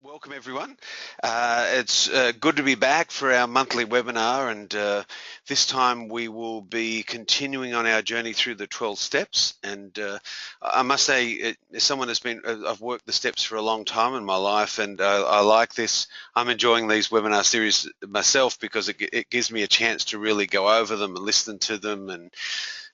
Welcome everyone. It's good to be back for our monthly webinar, and this time we will be continuing on our journey through the 12 steps. And I must say, as someone has been, I've worked the steps for a long time in my life, and I like this. I'm enjoying these webinar series myself because it gives me a chance to really go over them and listen to them. And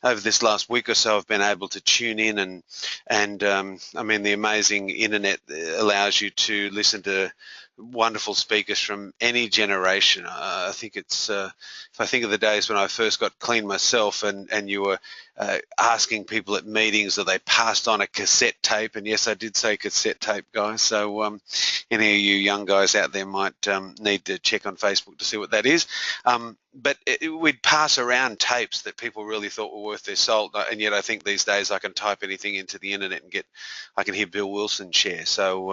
over this last week or so, I've been able to tune in, and I mean, the amazing internet allows you to listen to wonderful speakers from any generation. I think it's, if I think of the days when I first got clean myself, and you were asking people at meetings, or they passed on a cassette tape, and yes, I did say cassette tape, guys. So any of you young guys out there might need to check on Facebook to see what that is. But we'd pass around tapes that people really thought were worth their salt, and yet I think these days I can type anything into the internet and I can hear Bill Wilson share. So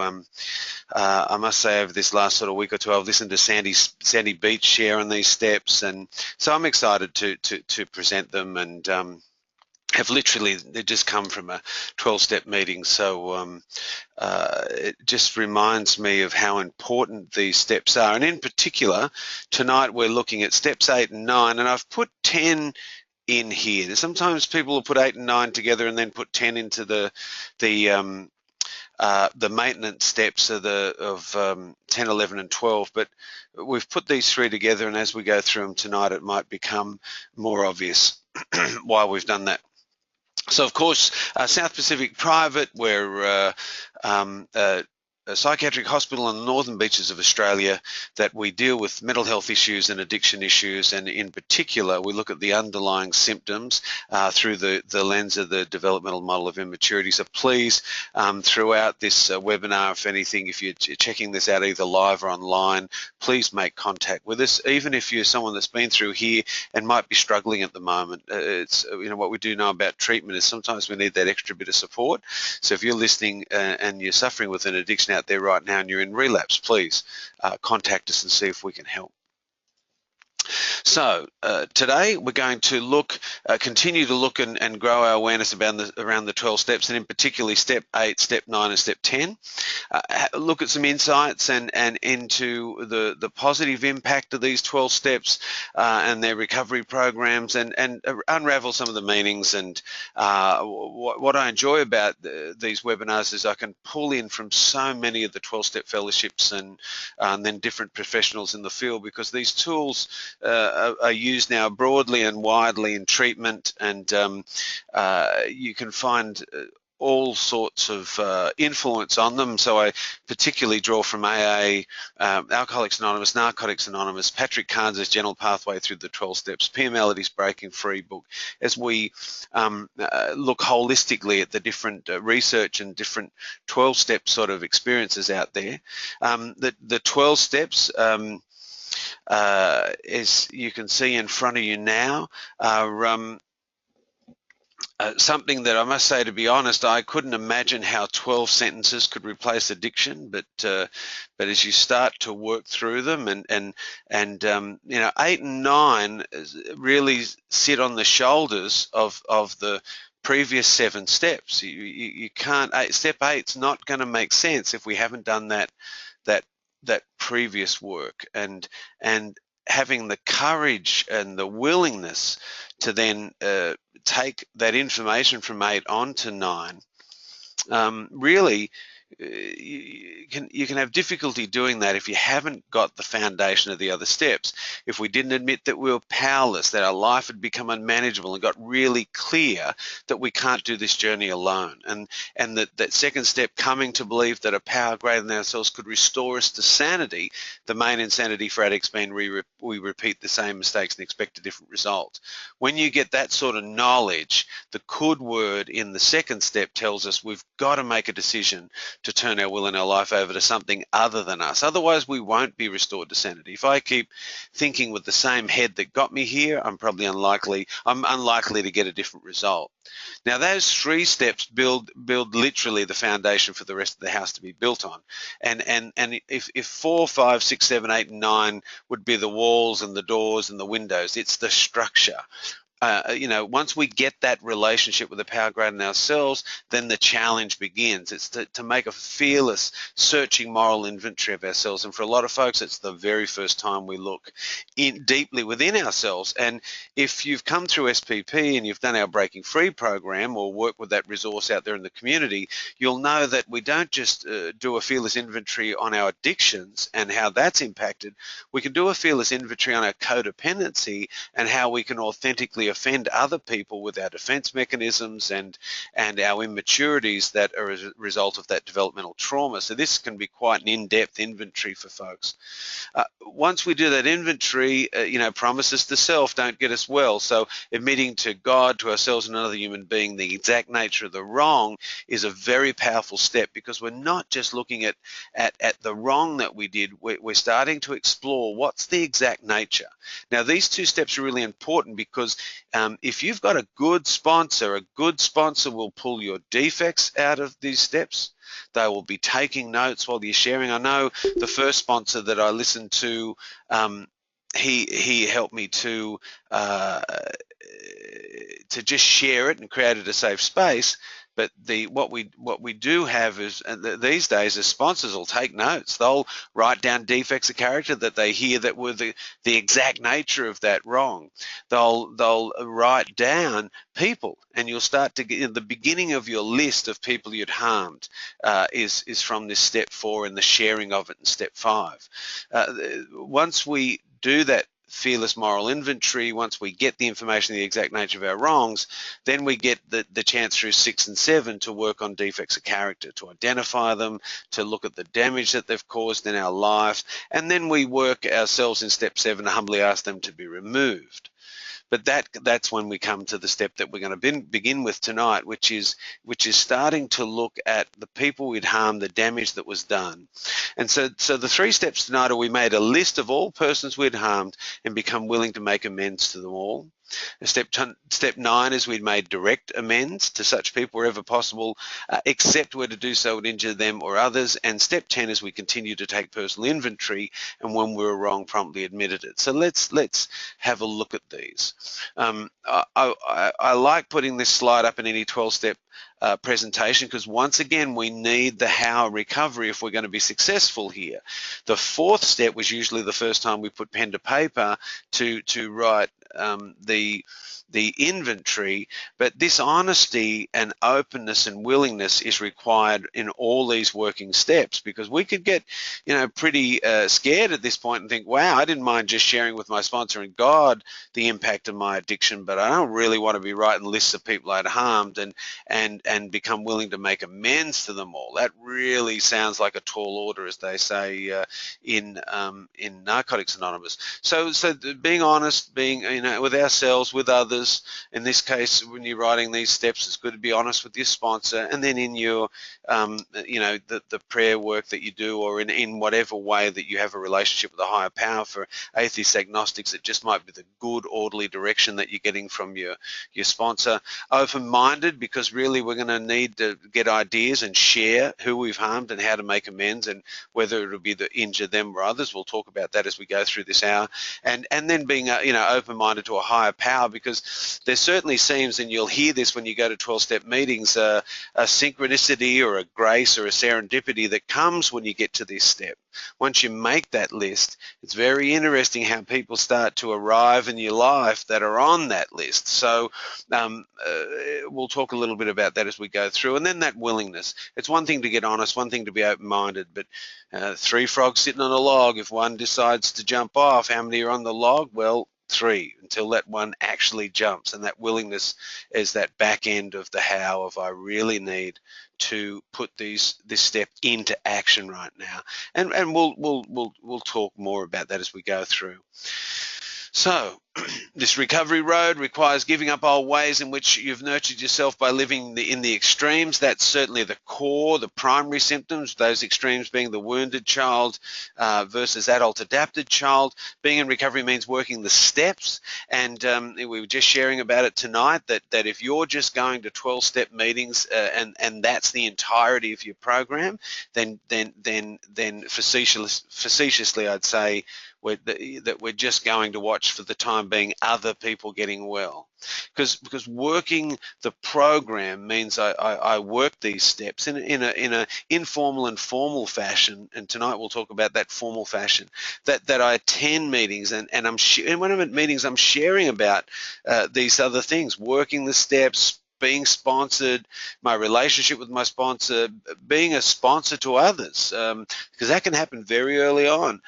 I must say, over this last sort of week or two, I've listened to Sandy Beach share on these steps, and so I'm excited to present them, and have literally, they just come from a 12-step meeting. So it just reminds me of how important these steps are. And in particular, tonight we're looking at steps 8 and 9, and I've put 10 in here. Sometimes people will put 8 and 9 together and then put 10 into the maintenance steps of 10, 11, and 12, but we've put these three together, and as we go through them tonight, it might become more obvious why we've done that. So, of course, South Pacific Private, we're a psychiatric hospital on the northern beaches of Australia that we deal with mental health issues and addiction issues, and in particular we look at the underlying symptoms through the lens of the developmental model of immaturity. So please, throughout this webinar, if anything, if you're checking this out either live or online, please make contact with us, even if you're someone that's been through here and might be struggling at the moment. It's, you know, what we do know about treatment is sometimes we need that extra bit of support. So if you're listening and you're suffering with an addiction out there right now and you're in relapse, please contact us and see if we can help. So today we're going to continue to look and grow our awareness around the 12 steps, and in particular step 8, step 9, and step 10. Look at some insights and into the positive impact of these 12 steps and their recovery programs, and unravel some of the meanings. And what I enjoy about these webinars is I can pull in from so many of the 12-step fellowships and then different professionals in the field, because these tools are used now broadly and widely in treatment, and you can find all sorts of influence on them. So I particularly draw from AA, Alcoholics Anonymous, Narcotics Anonymous, Patrick Carnes' General Pathway Through the 12 Steps, Peer Melody's Breaking Free book, as we look holistically at the different research and different 12-step sort of experiences out there. The 12 steps, as you can see in front of you now, are something that I must say, to be honest, I couldn't imagine how 12 sentences could replace addiction, but as you start to work through them, and you know, 8 and 9 really sit on the shoulders of the previous 7 steps. You can't, step 8's not going to make sense if we haven't done that previous work, and having the courage and the willingness to then take that information from 8 on to 9. Really, you can have difficulty doing that if you haven't got the foundation of the other steps. If we didn't admit that we were powerless, that our life had become unmanageable, and got really clear that we can't do this journey alone, and that second step, coming to believe that a power greater than ourselves could restore us to sanity, the main insanity for addicts being we repeat the same mistakes and expect a different result. When you get that sort of knowledge, the could word in the second step tells us we've got to make a decision to turn our will and our life over to something other than us. Otherwise, we won't be restored to sanity. If I keep thinking with the same head that got me here, I'm unlikely to get a different result. Now, those 3 steps build literally the foundation for the rest of the house to be built on. And if 4, 5, 6, 7, 8, and 9 would be the walls and the doors and the windows, it's the structure. once we get that relationship with the power greater than ourselves, then the challenge begins. It's to make a fearless, searching moral inventory of ourselves. And for a lot of folks, it's the very first time we look deeply within ourselves. And if you've come through SPP and you've done our Breaking Free program or work with that resource out there in the community, you'll know that we don't just do a fearless inventory on our addictions and how that's impacted. We can do a fearless inventory on our codependency and how we can authentically offend other people with our defense mechanisms and our immaturities that are as a result of that developmental trauma. So this can be quite an in-depth inventory for folks. Once we do that inventory, promises to self don't get us well. So admitting to God, to ourselves and another human being the exact nature of the wrong is a very powerful step, because we're not just looking at the wrong that we did. We're starting to explore what's the exact nature. Now, these two steps are really important because if you've got a good sponsor will pull your defects out of these steps. They will be taking notes while you're sharing. I know the first sponsor that I listened to, he helped me to just share it and created a safe space. But what we do have is these days, as sponsors will take notes. They'll write down defects of character that they hear that were the exact nature of that wrong. They'll write down people, and you'll start to get the beginning of your list of people you'd harmed is from this step 4 and the sharing of it in step 5. Once we do that fearless moral inventory, once we get the information, the exact nature of our wrongs, then we get the chance through 6 and 7 to work on defects of character, to identify them, to look at the damage that they've caused in our life, and then we work ourselves in step 7 to humbly ask them to be removed. But that's when we come to the step that we're going to begin with tonight, which is starting to look at the people we'd harmed, the damage that was done. And so the 3 steps tonight are: we made a list of all persons we'd harmed and become willing to make amends to them all. Step 9 is we'd made direct amends to such people wherever possible, except where to do so would injure them or others. And step 10 is we continue to take personal inventory, and when we were wrong, promptly admitted it. So let's have a look at these. I like putting this slide up in any 12-step presentation, because once again we need the how recovery if we're going to be successful here. The 4th step was usually the first time we put pen to paper to write the inventory, but this honesty and openness and willingness is required in all these working steps, because we could get pretty scared at this point and think, wow, I didn't mind just sharing with my sponsor and God the impact of my addiction, but I don't really want to be writing lists of people I'd harmed and become willing to make amends to them all. That really sounds like a tall order, as they say in Narcotics Anonymous. So being honest, being with ourselves, with others. In this case, when you're writing these steps, it's good to be honest with your sponsor, and then in your the prayer work that you do, or in whatever way that you have a relationship with a higher power. For atheists, agnostics, it just might be the good, orderly direction that you're getting from your sponsor. Open-minded, because really we're going to need to get ideas and share who we've harmed and how to make amends, and whether it'll be to injure them or others. We'll talk about that as we go through this hour. And then being open-minded to a higher power, because there certainly seems, and you'll hear this when you go to 12-step meetings, a synchronicity or a grace or a serendipity that comes when you get to this step. Once you make that list, it's very interesting how people start to arrive in your life that are on that list. So we'll talk a little bit about that as we go through. And then that willingness. It's one thing to get honest, one thing to be open-minded, but 3 frogs sitting on a log, if one decides to jump off, how many are on the log? Well, 3, until that one actually jumps. And that willingness is that back end of the how of I really need to put this step into action right now. And we'll talk more about that as we go through. So this recovery road requires giving up old ways in which you've nurtured yourself by living in the extremes. That's certainly the core, the primary symptoms, those extremes being the wounded child versus adult adapted child. Being in recovery means working the steps, and we were just sharing about it tonight, that if you're just going to 12-step meetings and that's the entirety of your program, then facetiously I'd say that we're just going to watch for the time being other people getting well. Because working the program means I work these steps in a informal and formal fashion, and tonight we'll talk about that formal fashion. That I attend meetings, and when I'm at meetings, I'm sharing about these other things, working the steps, being sponsored, my relationship with my sponsor, being a sponsor to others, because that can happen very early on.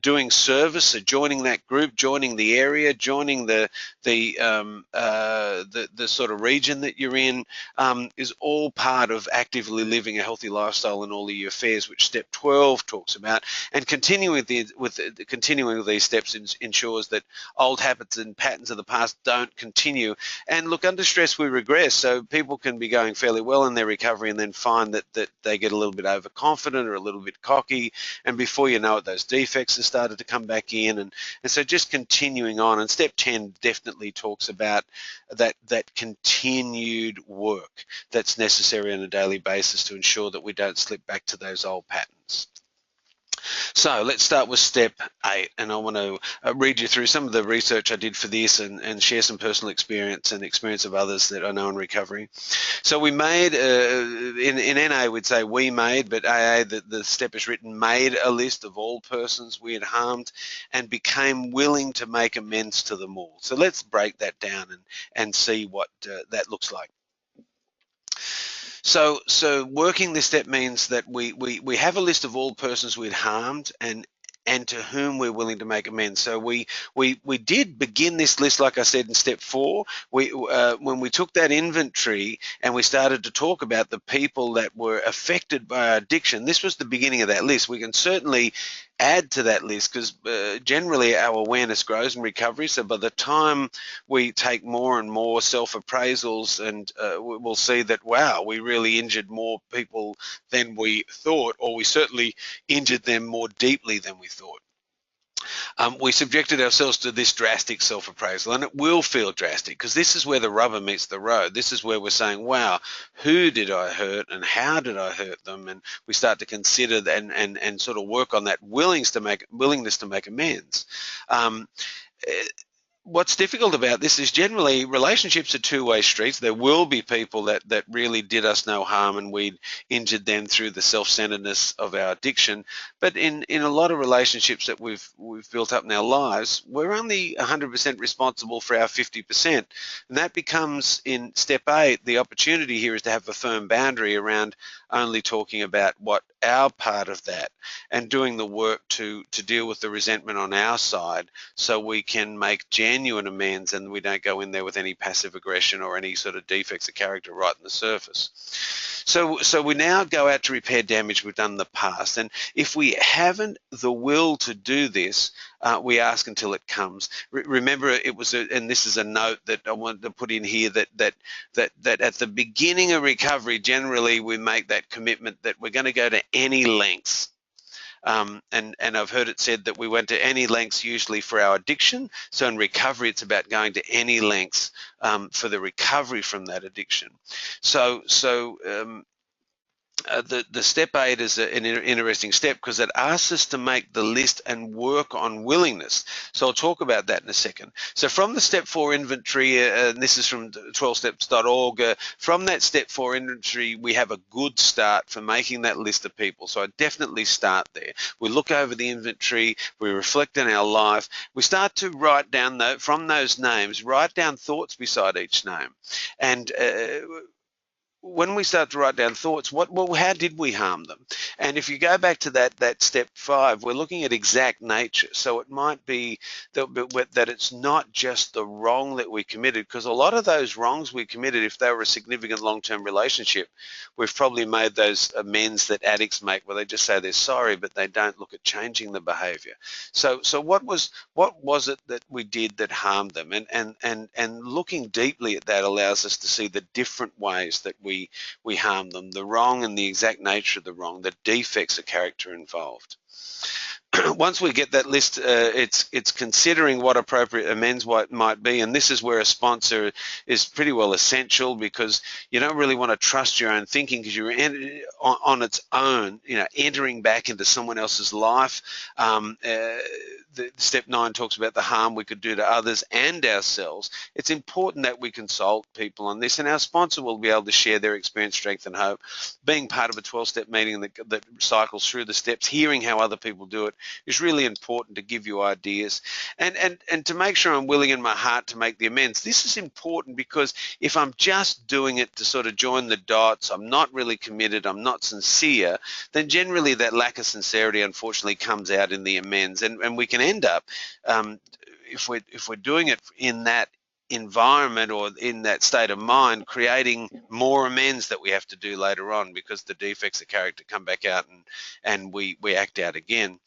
Doing service, so joining that group, joining the area, joining the sort of region that you're in, is all part of actively living a healthy lifestyle in all of your affairs, which step 12 talks about. And continuing with these steps ensures that old habits and patterns of the past don't continue. And look, under stress we regress, so people can be going fairly well in their recovery and then find that they get a little bit overconfident or a little bit cocky, and before you know it, those defects have started to come back in. And so just continuing on. And step 10 definitely talks about that continued work that's necessary on a daily basis to ensure that we don't slip back to those old patterns. So let's start with step 8, and I want to read you through some of the research I did for this and share some personal experience and experience of others that I know in recovery. So we made, in NA we'd say we made, but AA, the step is written, made a list of all persons we had harmed and became willing to make amends to them all. So let's break that down and see what that looks like. So working this step means that we have a list of all persons we'd harmed and to whom we're willing to make amends. So we did begin this list, like I said, in step 4. When we took that inventory and we started to talk about the people that were affected by our addiction, this was the beginning of that list. We can certainly add to that list because generally our awareness grows in recovery. So by the time we take more and more self-appraisals, and we'll see that, wow, we really injured more people than we thought, or we certainly injured them more deeply than we thought. We subjected ourselves to this drastic self-appraisal, and it will feel drastic because this is where the rubber meets the road. This is where we're saying, wow, who did I hurt and how did I hurt them? And we start to consider and sort of work on that willingness to make amends. What's difficult about this is generally relationships are two-way streets. There will be people that really did us no harm and we'd injured them through the self-centeredness of our addiction. But in a lot of relationships that we've built up in our lives, we're only 100% responsible for our 50%. And that becomes, in step 8, the opportunity here is to have a firm boundary around only talking about what our part of that and doing the work to deal with the resentment on our side so we can make genuine amends and we don't go in there with any passive aggression or any sort of defects of character right on the surface. So we now go out to repair damage we've done in the past, and if we haven't the will to do this, we ask until it comes. Remember, it was, and this is a note that I wanted to put in here, that at the beginning of recovery, generally we make that commitment that we're going to go to any lengths. And I've heard it said that we went to any lengths usually for our addiction. So in recovery, it's about going to any lengths for the recovery from that addiction. The step 8 is an interesting step because it asks us to make the list and work on willingness. So I'll talk about that in a second. So from the step 4 inventory, and this is from 12steps.org, from that step 4 inventory, we have a good start for making that list of people. So I definitely start there. We look over the inventory, we reflect on our life, we start to write down, from those names, write down thoughts beside each name. And when we start to write down thoughts, how did we harm them? And if you go back to that step 5, we're looking at exact nature. So it might be that it's not just the wrong that we committed, because a lot of those wrongs we committed, if they were a significant long-term relationship, we've probably made those amends that addicts make, where they just say they're sorry, but they don't look at changing the behavior. So what was it that we did that harmed them? And looking deeply at that allows us to see the different ways that we harm them, the wrong and the exact nature of the wrong, the defects of character involved. once we get that list, it's considering what appropriate amends might be, and this is where a sponsor is pretty well essential, because you don't really want to trust your own thinking, because you're on its own, entering back into someone else's life. Step 9 talks about the harm we could do to others and ourselves. It's important that we consult people on this, and our sponsor will be able to share their experience, strength, and hope. Being part of a 12-step meeting that cycles through the steps, hearing how other people do it, is really important to give you ideas, and to make sure I'm willing in my heart to make the amends. This is important, because if I'm just doing it to sort of join the dots, I'm not really committed, I'm not sincere, then generally that lack of sincerity unfortunately comes out in the amends, and we can end up, if we're doing it in that environment or in that state of mind, creating more amends that we have to do later on, because the defects of character come back out, and we act out again.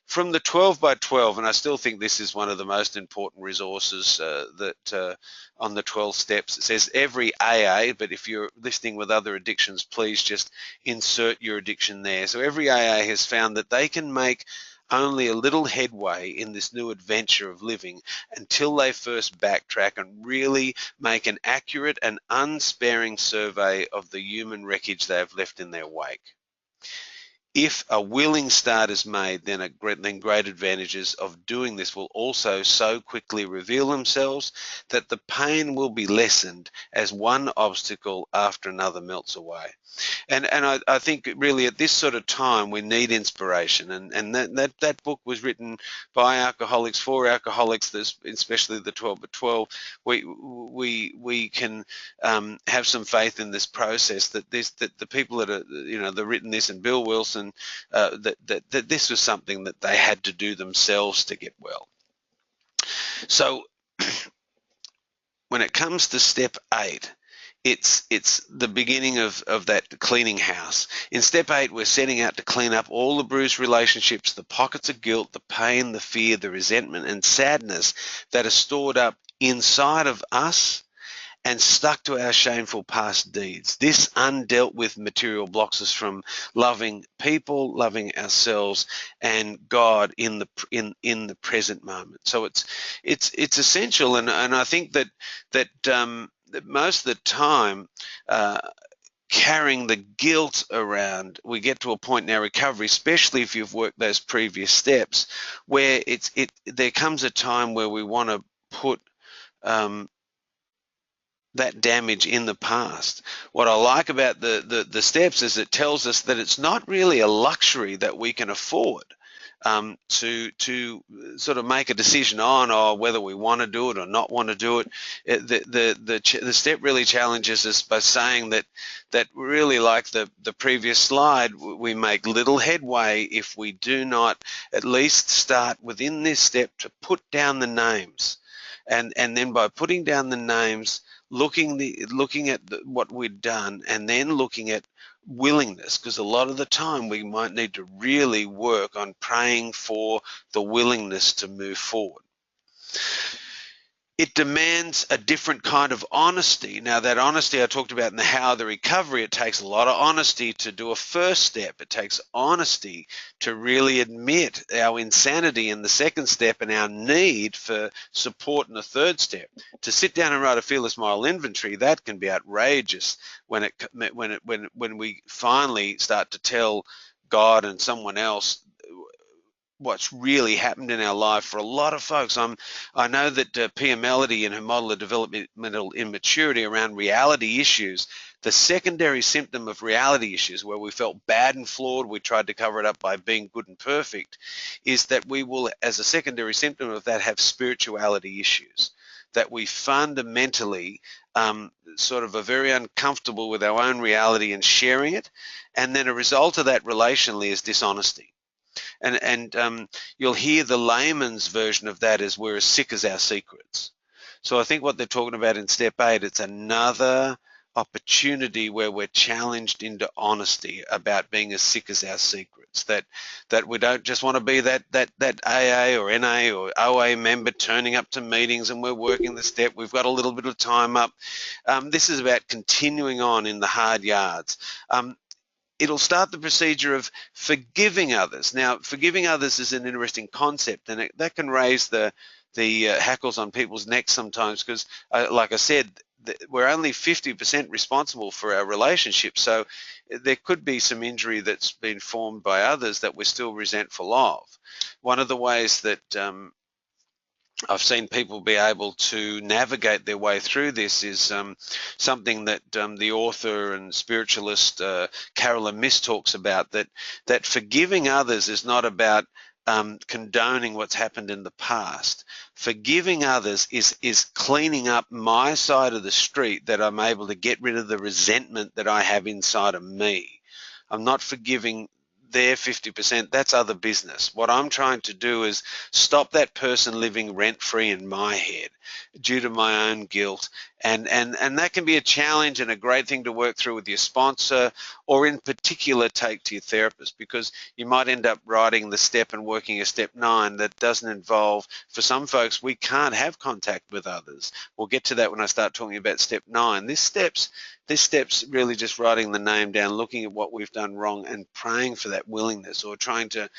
From the 12 by 12, and I still think this is one of the most important resources on the 12 steps. It says every AA, but if you're listening with other addictions, please just insert your addiction there. So every AA has found that they can make only a little headway in this new adventure of living until they first backtrack and really make an accurate and unsparing survey of the human wreckage they have left in their wake. If a willing start is made, then great advantages of doing this will also so quickly reveal themselves that the pain will be lessened as one obstacle after another melts away. And I think really at this sort of time we need inspiration, and that book was written by alcoholics for alcoholics, especially the 12 by 12. We can have some faith in this process, that the people that are that written this, and Bill Wilson, that this was something that they had to do themselves to get well. So when it comes to step 8, it's the beginning of that cleaning house. In step 8, we're setting out to clean up all the bruised relationships, the pockets of guilt, the pain, the fear, the resentment, and sadness that are stored up inside of us and stuck to our shameful past deeds. This undealt with material blocks us from loving people, loving ourselves, and God in the present moment. So it's essential, and I think that most of the time, carrying the guilt around, we get to a point in our recovery, especially if you've worked those previous steps, where there comes a time where we want to put that damage in the past. What I like about the steps is it tells us that it's not really a luxury that we can afford to sort of make a decision on whether we want to do it or not want to do it. The step really challenges us by saying that really, like the previous slide, we make little headway if we do not at least start within this step to put down the names, and then by putting down the names, looking at what we've done, and then looking at willingness, because a lot of the time we might need to really work on praying for the willingness to move forward. It demands a different kind of honesty. Now, that honesty I talked about in the How of the Recovery, it takes a lot of honesty to do a first step. It takes honesty to really admit our insanity in the second step and our need for support in the third step. To sit down and write a fearless moral inventory, that can be outrageous when we finally start to tell God and someone else what's really happened in our life. For a lot of folks, I know that Pia Melody, in her model of developmental immaturity around reality issues, the secondary symptom of reality issues, where we felt bad and flawed, we tried to cover it up by being good and perfect, is that we will, as a secondary symptom of that, have spirituality issues, that we fundamentally sort of are very uncomfortable with our own reality and sharing it, and then a result of that relationally is dishonesty. And you'll hear the layman's version of that as we're as sick as our secrets. So I think what they're talking about in step 8, it's another opportunity where we're challenged into honesty about being as sick as our secrets, that we don't just want to be that AA or NA or OA member turning up to meetings and we're working the step, we've got a little bit of time up. This is about continuing on in the hard yards. it'll start the procedure of forgiving others. Now, forgiving others is an interesting concept, and that can raise the hackles on people's necks sometimes, because, like I said, we're only 50% responsible for our relationship. So there could be some injury that's been formed by others that we're still resentful of. One of the ways that I've seen people be able to navigate their way through this is something that the author and spiritualist Carolyn Myss talks about, that forgiving others is not about condoning what's happened in the past. Forgiving others is cleaning up my side of the street, that I'm able to get rid of the resentment that I have inside of me. I'm not forgiving their 50%, that's other business. What I'm trying to do is stop that person living rent-free in my head due to my own guilt. And that can be a challenge and a great thing to work through with your sponsor, or in particular take to your therapist, because you might end up writing the step and working a step 9 that doesn't involve, for some folks, we can't have contact with others. We'll get to that when I start talking about step 9. This step's really just writing the name down, looking at what we've done wrong and praying for that willingness, or trying to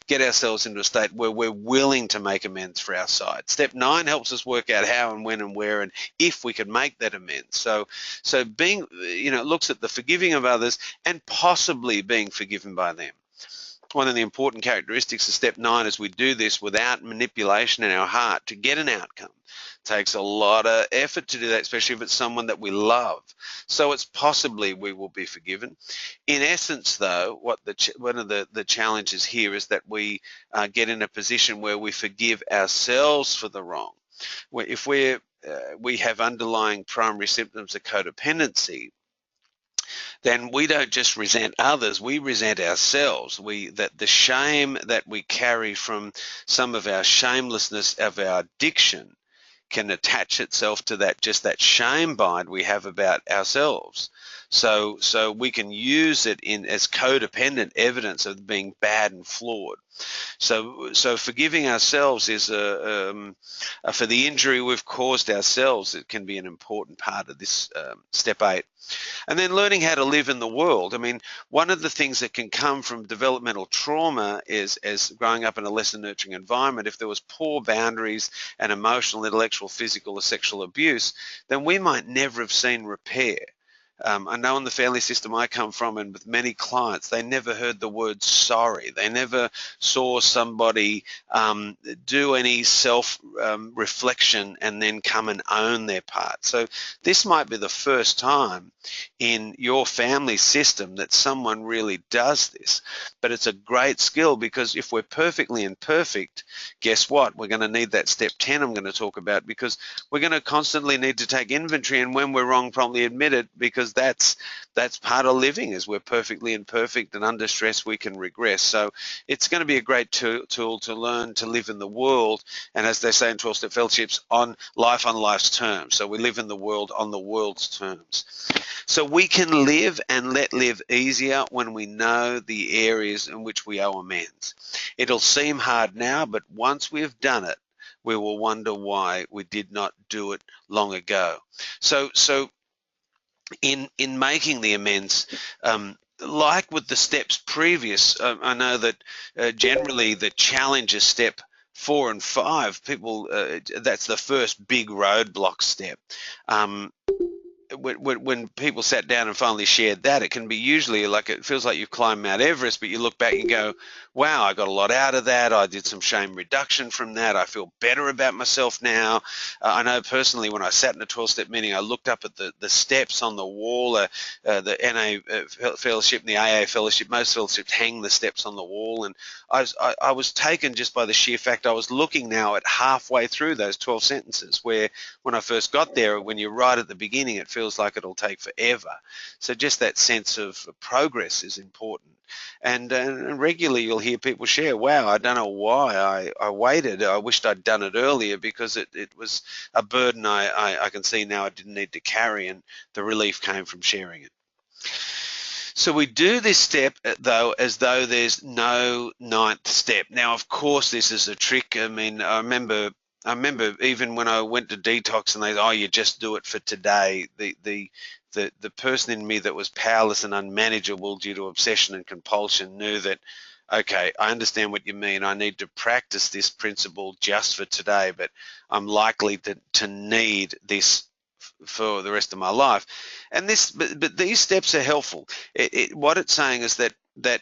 get ourselves into a state where we're willing to make amends for our side. Step 9 helps us work out how and when and where and if we can make that amends. So being, it looks at the forgiving of others and possibly being forgiven by them. One of the important characteristics of step 9 is we do this without manipulation in our heart to get an outcome. It takes a lot of effort to do that, especially if it's someone that we love. So it's possibly we will be forgiven. In essence, though, one of the challenges here is that we get in a position where we forgive ourselves for the wrong. If we have underlying primary symptoms of codependency, then we don't just resent others, we resent ourselves. That the shame that we carry from some of our shamelessness of our addiction can attach itself to that shame bind we have about ourselves. So we can use it as codependent evidence of being bad and flawed. So forgiving ourselves is for the injury we've caused ourselves. It can be an important part of this step 8. And then learning how to live in the world. I mean, one of the things that can come from developmental trauma is, as growing up in a less than nurturing environment, if there was poor boundaries and emotional, intellectual, physical, or sexual abuse, then we might never have seen repair. I know in the family system I come from, and with many clients, they never heard the word sorry. They never saw somebody do any self-reflection and then come and own their part. So this might be the first time in your family system that someone really does this. But it's a great skill, because if we're perfectly imperfect, guess what? We're going to need that step 10 I'm going to talk about, because we're going to constantly need to take inventory, and when we're wrong, promptly admit it, because that's part of living. Is we're perfectly imperfect, and under stress we can regress. So it's going to be a great tool to learn to live in the world, and as they say in 12-step fellowships, on life's terms. So we live in the world on the world's terms. So we can live and let live easier when we know the areas in which we owe amends. It'll seem hard now, but once we've done it, we will wonder why we did not do it long ago. So in making the amends, like with the steps previous, I know that generally the challenge is step 4 and 5. People, that's the first big roadblock step. When people sat down and finally shared that, it can be usually like, it feels like you've climbed Mount Everest, but you look back and go, wow, I got a lot out of that. I did some shame reduction from that. I feel better about myself now. I know personally, when I sat in a 12-step meeting, I looked up at the steps on the wall, the NA fellowship and the AA fellowship. Most fellowships hang the steps on the wall. And I was taken just by the sheer fact I was looking now at halfway through those 12 sentences, where when I first got there, when you're right at the beginning, it feels like it'll take forever. So just that sense of progress is important. And regularly you'll hear people share, wow, I don't know why I waited. I wished I'd done it earlier, because it was a burden I can see now I didn't need to carry, and the relief came from sharing it. So we do this step, though, as though there's no 9th step. Now, of course, this is a trick. I mean, I remember I remember even when I went to detox and they, oh, you just do it for today. The person in me that was powerless and unmanageable due to obsession and compulsion knew that, okay, I understand what you mean. I need to practice this principle just for today, but I'm likely to need this for the rest of my life. And but these steps are helpful. What it's saying is that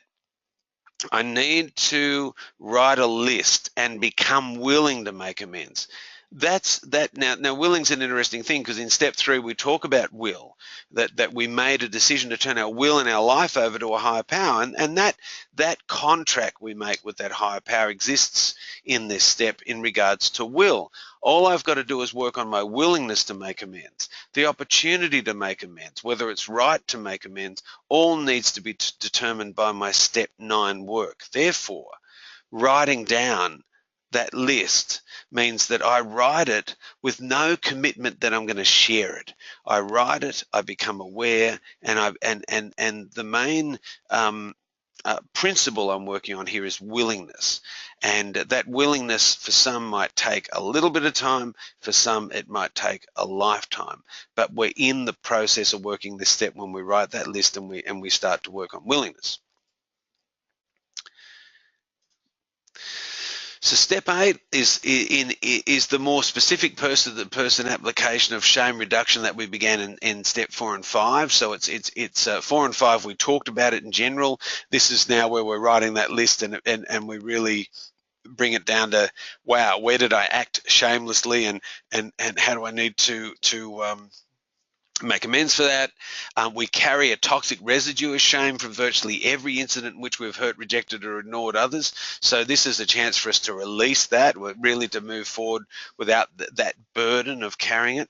I need to write a list and become willing to make amends. That's that. Now willing's an interesting thing, because in step 3 we talk about will, that we made a decision to turn our will and our life over to a higher power, and that contract we make with that higher power exists in this step in regards to will. All I've got to do is work on my willingness to make amends, the opportunity to make amends, whether it's right to make amends, all needs to be determined by my step 9 work. Therefore, writing down that list means that I write it with no commitment that I'm going to share it. I write it, I become aware, and the main principle I'm working on here is willingness. And that willingness for some might take a little bit of time, for some it might take a lifetime. But we're in the process of working this step when we write that list and we start to work on willingness. So step 8 is the more specific person application of shame reduction that we began in step 4 and 5. So it's 4 and 5 we talked about it in general. This is now where we're writing that list and we really bring it down to, wow, where did I act shamelessly and how do I need to make amends for that. We carry a toxic residue of shame from virtually every incident in which we've hurt, rejected, or ignored others. So this is a chance for us to release that, really to move forward without that burden of carrying it.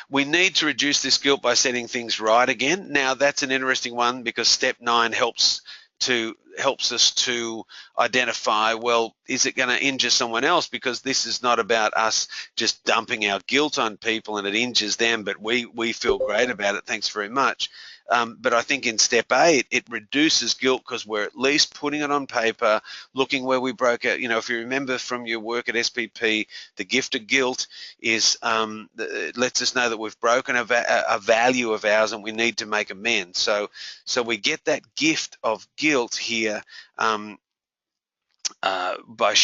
We need to reduce this guilt by setting things right again. Now, that's an interesting one, because step 9 helps us to identify, well, is it going to injure someone else? Because this is not about us just dumping our guilt on people and it injures them, but we feel great about it, thanks very much. But I think in step 8, it reduces guilt because we're at least putting it on paper, looking where we broke out. You know, if you remember from your work at SPP, the gift of guilt is it lets us know that we've broken a value of ours and we need to make amends. So we get that gift of guilt here by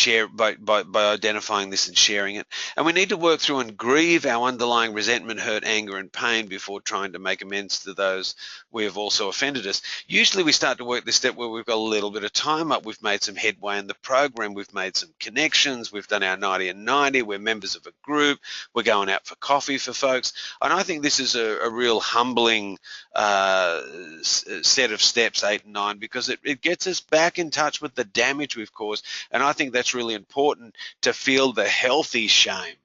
identifying this and sharing it. And we need to work through and grieve our underlying resentment, hurt, anger, and pain before trying to make amends to those we have also offended us. Usually we start to work this step where we've got a little bit of time up, we've made some headway in the program, we've made some connections, we've done our 90 and 90, we're members of a group, we're going out for coffee for folks. And I think this is a real humbling set of steps, 8 and 9, because it gets us back in touch with the damage we've caused. And I think that's really important, to feel the healthy shame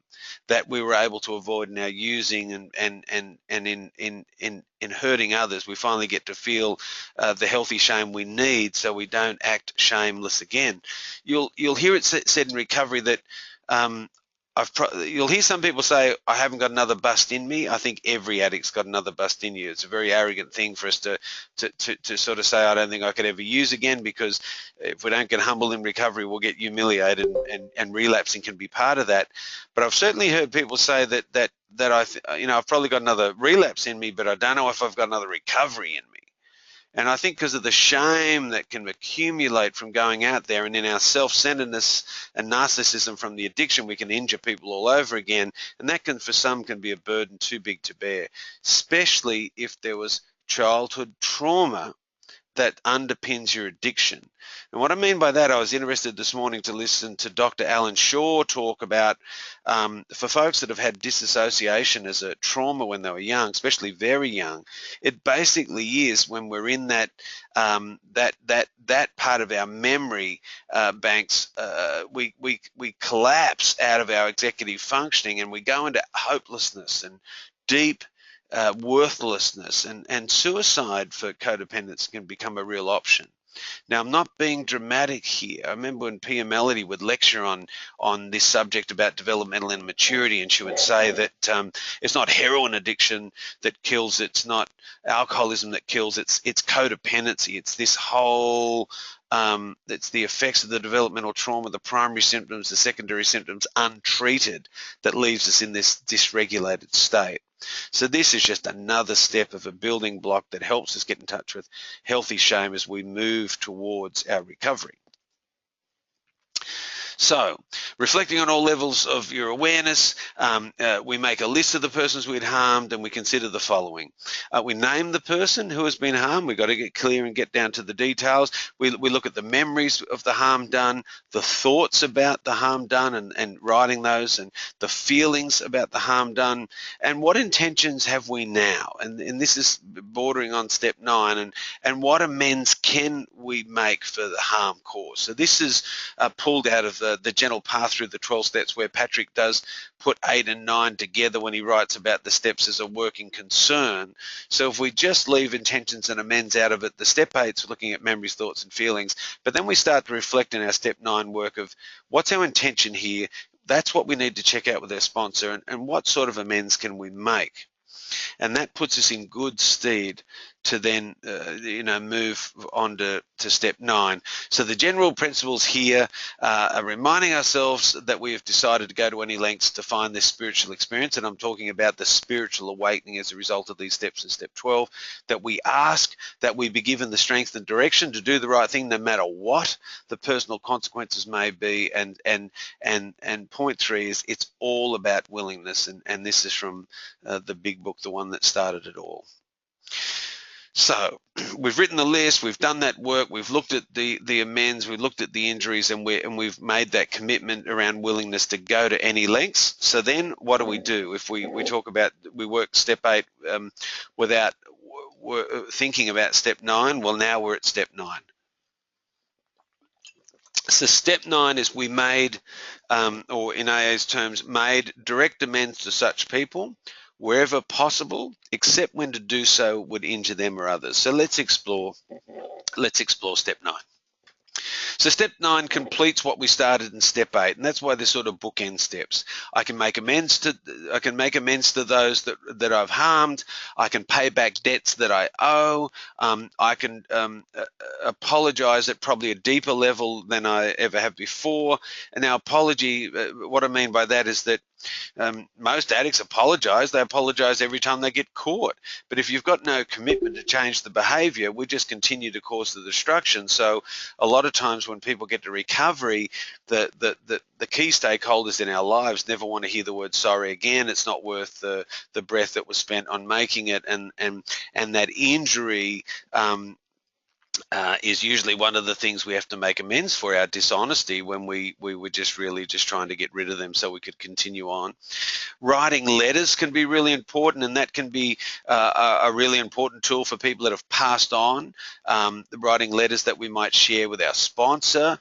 that we were able to avoid in our using and in hurting others. We finally get to feel the healthy shame we need so we don't act shameless again. You'll hear it said in recovery that you'll hear some people say, I haven't got another bust in me. I think every addict's got another bust in you. It's a very arrogant thing for us to sort of say, I don't think I could ever use again, because if we don't get humble in recovery, we'll get humiliated, and relapsing can be part of that. But I've certainly heard people say that I've probably got another relapse in me, but I don't know if I've got another recovery in me. And I think because of the shame that can accumulate from going out there, and in our self-centeredness and narcissism from the addiction, we can injure people all over again. And that for some can be a burden too big to bear, especially if there was childhood trauma that underpins your addiction. And what I mean by that, I was interested this morning to listen to Dr. Alan Shaw talk about, for folks that have had disassociation as a trauma when they were young, especially very young, it basically is when we're in that part of our memory banks, we collapse out of our executive functioning and we go into hopelessness and deep worthlessness, and suicide for codependents can become a real option. Now, I'm not being dramatic here. I remember when Pia Melody would lecture on this subject about developmental immaturity, and she would say that it's not heroin addiction that kills, it's not alcoholism that kills, it's codependency. It's this whole, it's the effects of the developmental trauma, the primary symptoms, the secondary symptoms, untreated, that leaves us in this dysregulated state. So this is just another step of a building block that helps us get in touch with healthy shame as we move towards our recovery. So, reflecting on all levels of your awareness, we make a list of the persons we'd harmed, and we consider the following. We name the person who has been harmed. We've got to get clear and get down to the details. We look at the memories of the harm done, the thoughts about the harm done and writing those, and the feelings about the harm done, and what intentions have we now? And this is bordering on step 9, and what amends can we make for the harm caused? So this is pulled out of the gentle path through the 12 steps, where Patrick does put 8 and 9 together when he writes about the steps as a working concern. So if we just leave intentions and amends out of it, the step 8's looking at memories, thoughts and feelings, but then we start to reflect in our step 9 work of what's our intention here. That's what we need to check out with our sponsor, and what sort of amends can we make. And that puts us in good stead to then move on to step 9. So the general principles here are reminding ourselves that we have decided to go to any lengths to find this spiritual experience, and I'm talking about the spiritual awakening as a result of these steps in step 12, that we ask that we be given the strength and direction to do the right thing no matter what the personal consequences may be, and point 3 is it's all about willingness, and this is from the big book, The One That Started It All. So we've written the list, we've done that work, we've looked at the amends, we've looked at the injuries, and we've made that commitment around willingness to go to any lengths. So then what do we do? If we talk about, we work step 8 without thinking about step 9, well, now we're at step 9. So step 9 is we made, or in AA's terms, made direct amends to such people wherever possible, except when to do so would injure them or others. So let's explore step 9. So step 9 completes what we started in step 8, and that's why they're sort of bookend steps. I can make amends to those that I've harmed. I can pay back debts that I owe. I can apologize at probably a deeper level than I ever have before. And now apology, what I mean by that is that most addicts apologize. They apologize every time they get caught. But if you've got no commitment to change the behavior, we just continue to cause the destruction. So a lot of times when people get to recovery, the key stakeholders in our lives never want to hear the word sorry again. It's not worth the breath that was spent on making it, and that injury is usually one of the things we have to make amends for, our dishonesty, when we were just really just trying to get rid of them so we could continue on. Writing letters can be really important, and that can be a really important tool for people that have passed on. Writing letters that we might share with our sponsor,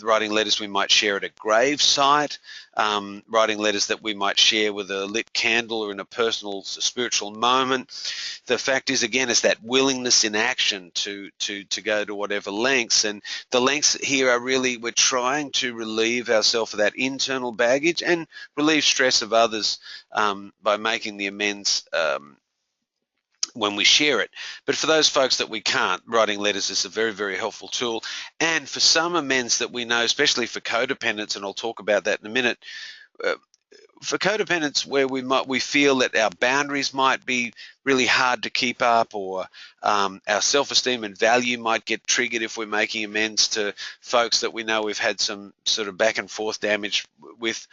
writing letters we might share at a grave site, writing letters that we might share with a lit candle or in a personal spiritual moment. The fact is, again, it's that willingness in action to go to whatever lengths, and the lengths here are really, we're trying to relieve ourselves of that internal baggage and relieve stress of others by making the amends when we share it. But for those folks that we can't, writing letters is a very, very helpful tool. And for some amends that we know, especially for codependents, and I'll talk about that in a minute, for codependents where we feel that our boundaries might be really hard to keep up, or our self-esteem and value might get triggered if we're making amends to folks that we know we've had some sort of back and forth damage with,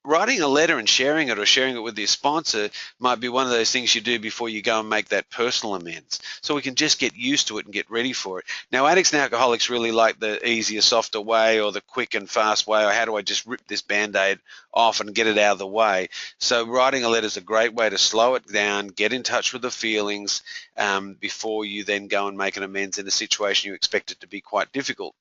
writing a letter and sharing it, or sharing it with your sponsor, might be one of those things you do before you go and make that personal amends. So we can just get used to it and get ready for it. Now, addicts and alcoholics really like the easier, softer way, or the quick and fast way, or how do I just rip this Band-Aid off and get it out of the way. So writing a letter is a great way to slow it down, get in touch with the feelings before you then go and make an amends in a situation you expect it to be quite difficult.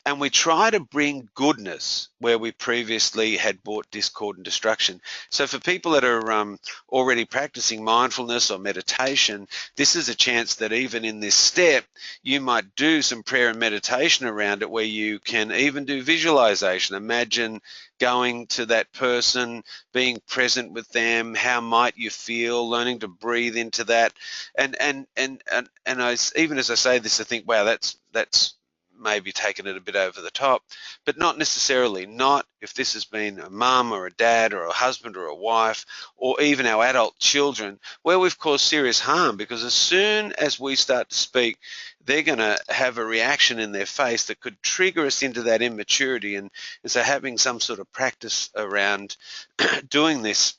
And we try to bring goodness where we previously had brought discord and destruction. So for people that are already practicing mindfulness or meditation, this is a chance that even in this step, you might do some prayer and meditation around it, where you can even do visualization. Imagine going to that person, being present with them. How might you feel? Learning to breathe into that. Even as I say this, I think, wow, that's maybe taken it a bit over the top, but not necessarily. Not if this has been a mum or a dad or a husband or a wife, or even our adult children, where we've caused serious harm, because as soon as we start to speak, they're going to have a reaction in their face that could trigger us into that immaturity. And so having some sort of practice around doing this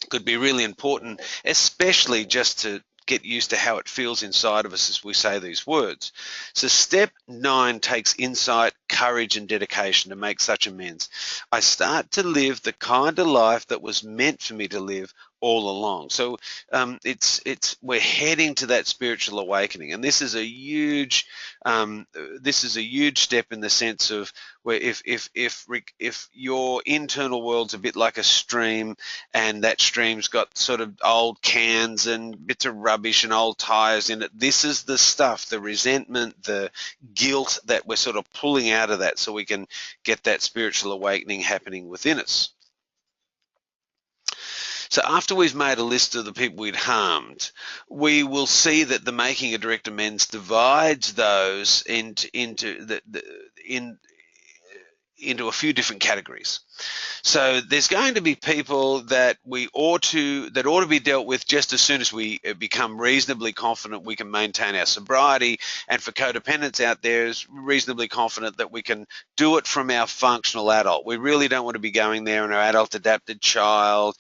could be really important, especially just to get used to how it feels inside of us as we say these words. So step 9 takes insight, courage, and dedication to make such amends. I start to live the kind of life that was meant for me to live all along. So we're heading to that spiritual awakening, and this is a huge step in the sense of where if your internal world's a bit like a stream, and that stream's got sort of old cans and bits of rubbish and old tires in it, this is the stuff, the resentment, the guilt that we're sort of pulling out of that, so we can get that spiritual awakening happening within us. So after we've made a list of the people we'd harmed, we will see that the making a direct amends divides those into a few different categories. So there's going to be people that ought to be dealt with just as soon as we become reasonably confident we can maintain our sobriety. And for codependents out there, is reasonably confident that we can do it from our functional adult. We really don't want to be going there in our adult adapted child,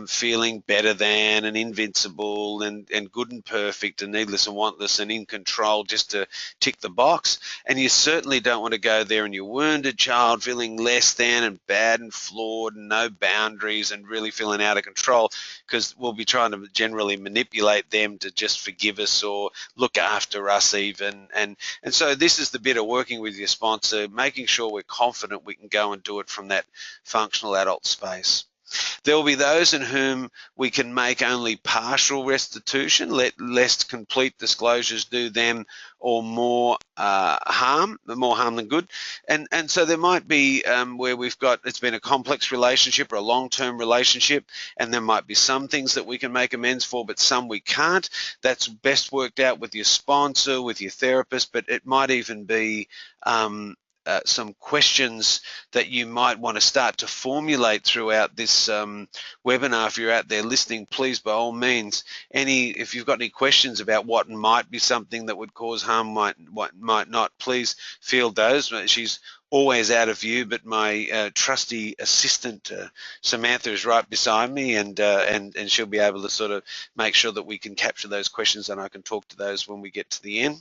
feeling better than and invincible and good and perfect and needless and wantless and in control just to tick the box. And you certainly don't want to go there in your wounded child, feeling less than and bad and flawed and no boundaries and really feeling out of control, because we'll be trying to generally manipulate them to just forgive us or look after us even. And so this is the bit of working with your sponsor, making sure we're confident we can go and do it from that functional adult space. There will be those in whom we can make only partial restitution, lest complete disclosures do them or more harm than good. And so there might be where it's been a complex relationship or a long-term relationship, and there might be some things that we can make amends for, but some we can't. That's best worked out with your sponsor, with your therapist, but it might even be some questions that you might want to start to formulate throughout this webinar. If you're out there listening, please, by all means, if you've got any questions about what might be something that would cause harm, what might not, please field those. She's always out of view, but my trusty assistant Samantha is right beside me, and she'll be able to sort of make sure that we can capture those questions, and I can talk to those when we get to the end.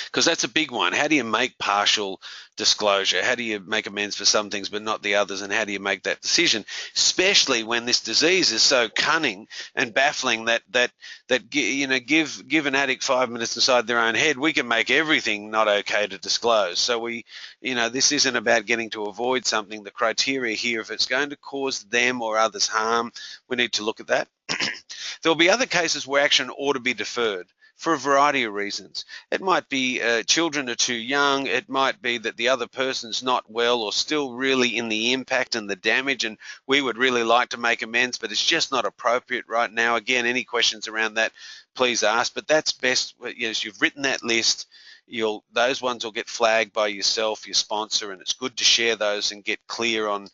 Because that's a big one. How do you make partial disclosure? How do you make amends for some things but not the others? And how do you make that decision, especially when this disease is so cunning and baffling that give an addict 5 minutes inside their own head, we can make everything not okay to disclose. So this isn't about getting to avoid something. The criteria here, if it's going to cause them or others harm, we need to look at that. There'll be other cases where action ought to be deferred for a variety of reasons. It might be children are too young. It might be that the other person's not well or still really in the impact and the damage, and we would really like to make amends, but it's just not appropriate right now. Again, any questions around that, please ask. But that's best, as you've written that list, those ones will get flagged by yourself, your sponsor, and it's good to share those and get clear on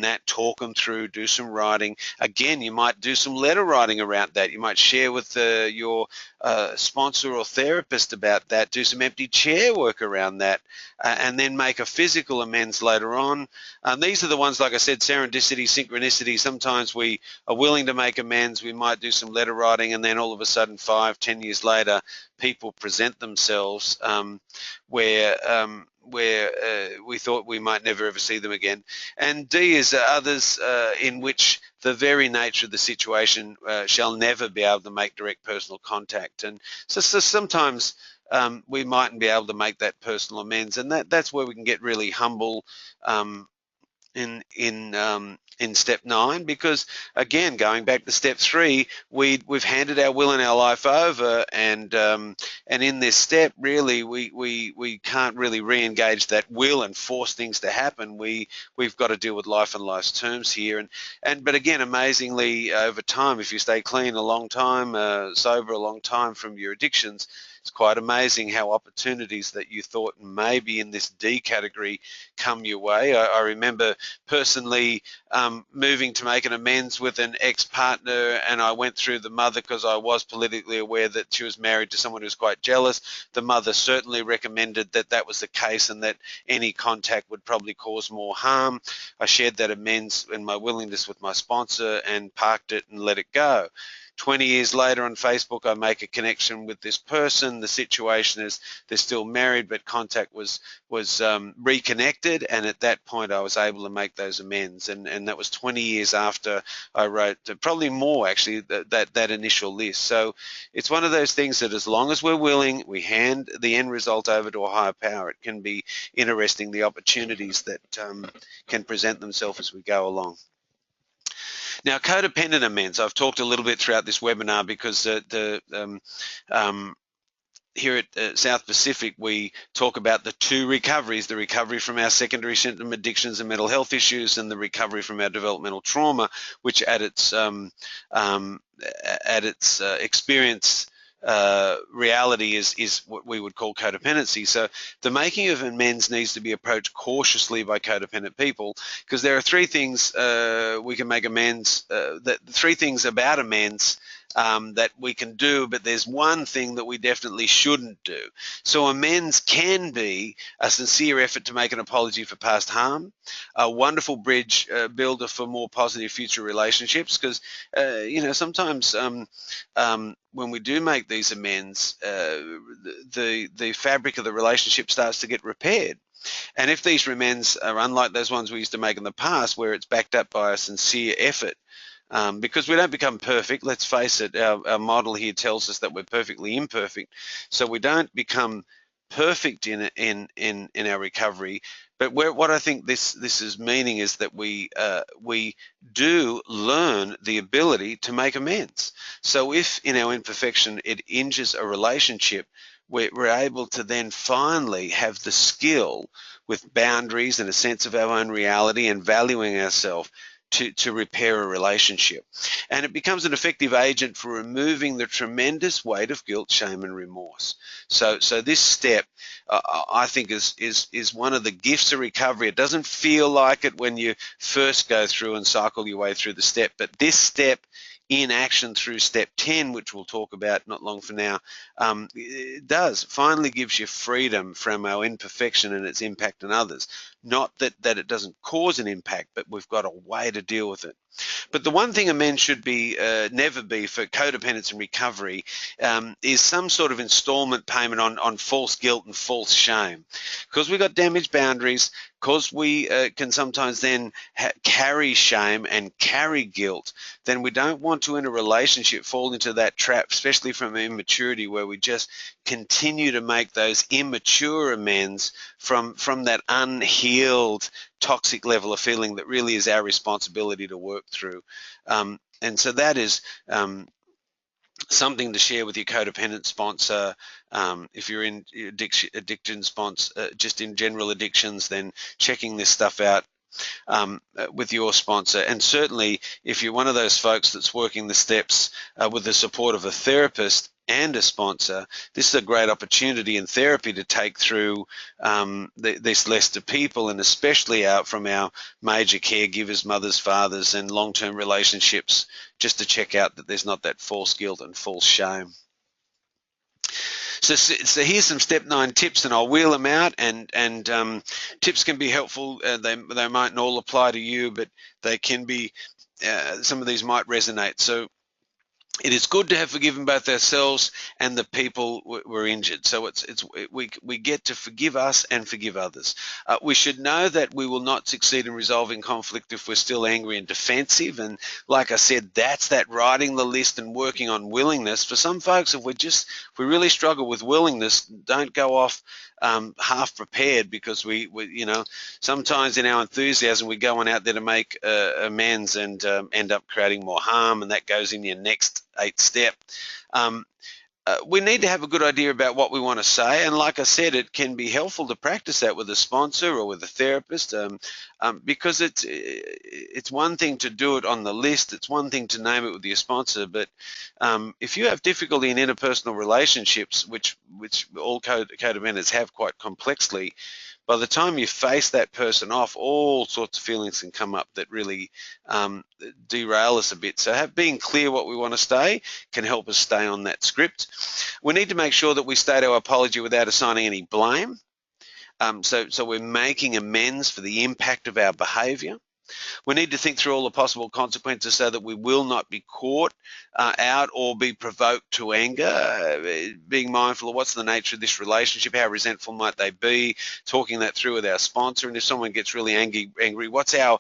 that, talk them through, do some writing. Again, you might do some letter writing around that. You might share with your sponsor or therapist about that, do some empty chair work around that, and then make a physical amends later on. These are the ones, like I said, serendipity, synchronicity. Sometimes we are willing to make amends. We might do some letter writing, and then all of a sudden 5-10 years later, people present themselves where we thought we might never ever see them again. And D is others in which the very nature of the situation shall never be able to make direct personal contact. And so sometimes we mightn't be able to make that personal amends, and that's where we can get really humble in step 9, because again, going back to step 3, we've handed our will and our life over, and in this step, really, we can't really re-engage that will and force things to happen. We've got to deal with life and life's terms here, but again, amazingly, over time, if you stay clean a long time, sober a long time from your addictions, it's quite amazing how opportunities that you thought may be in this D category come your way. I remember personally moving to make an amends with an ex-partner, and I went through the mother because I was politically aware that she was married to someone who was quite jealous. The mother certainly recommended that that was the case and that any contact would probably cause more harm. I shared that amends and my willingness with my sponsor and parked it and let it go. 20 years later on Facebook, I make a connection with this person. The situation is they're still married, but contact was reconnected, and at that point I was able to make those amends, and that was 20 years after I wrote, probably more actually, that initial list. So it's one of those things that as long as we're willing, we hand the end result over to a higher power. It can be interesting, the opportunities that can present themselves as we go along. Now, codependent amends, I've talked a little bit throughout this webinar because here at South Pacific, we talk about the 2 recoveries, the recovery from our secondary symptom addictions and mental health issues, and the recovery from our developmental trauma, which at its experience reality is what we would call codependency. So the making of amends needs to be approached cautiously by codependent people, because there are 3 things we can make amends, 3 things about amends that we can do, but there's one thing that we definitely shouldn't do. So amends can be a sincere effort to make an apology for past harm, a wonderful bridge builder for more positive future relationships, because sometimes when we do make these amends, the fabric of the relationship starts to get repaired. And if these amends are unlike those ones we used to make in the past, where it's backed up by a sincere effort, because we don't become perfect, let's face it, our model here tells us that we're perfectly imperfect, so we don't become perfect in our recovery. But what I think this is meaning is that we do learn the ability to make amends. So if in our imperfection it injures a relationship, we're able to then finally have the skill, with boundaries and a sense of our own reality and valuing ourselves, to repair a relationship. And it becomes an effective agent for removing the tremendous weight of guilt, shame, and remorse. So this step, I think, is one of the gifts of recovery. It doesn't feel like it when you first go through and cycle your way through the step, but this step in action through step 10, which we'll talk about not long from now, it finally gives you freedom from our imperfection and its impact on others. Not that it doesn't cause an impact, but we've got a way to deal with it. But the one thing amends should be never be for codependence and recovery is some sort of installment payment on false guilt and false shame. Because we've got damaged boundaries, because we can sometimes then carry shame and carry guilt, then we don't want to in a relationship fall into that trap, especially from immaturity, where we just continue to make those immature amends from that unhealed toxic level of feeling that really is our responsibility to work through. And so that is something to share with your codependent sponsor. If you're in addiction sponsor, just in general addictions, then checking this stuff out with your sponsor. And certainly if you're one of those folks that's working the steps with the support of a therapist and a sponsor, this is a great opportunity in therapy to take through this list of people, and especially out from our major caregivers, mothers, fathers, and long-term relationships, just to check out that there's not that false guilt and false shame. So here's some step 9 tips, and I'll wheel them out, and tips can be helpful. They mightn't all apply to you, but they can be, some of these might resonate. So It is good to have forgiven both ourselves and the people were injured. So we get to forgive us and forgive others. We should know that we will not succeed in resolving conflict if we're still angry and defensive. And like I said, that's that writing the list and working on willingness. For some folks, if we really struggle with willingness, don't go off half prepared, because we sometimes in our enthusiasm we go on out there to make amends and end up creating more harm, and that goes in your next 8th step. We need to have a good idea about what we want to say, and like I said, it can be helpful to practice that with a sponsor or with a therapist, because it's one thing to do it on the list, it's one thing to name it with your sponsor, but if you have difficulty in interpersonal relationships, which all codependents have quite complexly, by the time you face that person off, all sorts of feelings can come up that really derail us a bit. So being clear what we want to say can help us stay on that script. We need to make sure that we state our apology without assigning any blame. So we're making amends for the impact of our behaviour. We need to think through all the possible consequences so that we will not be caught out or be provoked to anger, being mindful of what's the nature of this relationship, how resentful might they be, talking that through with our sponsor, and if someone gets really angry, what's our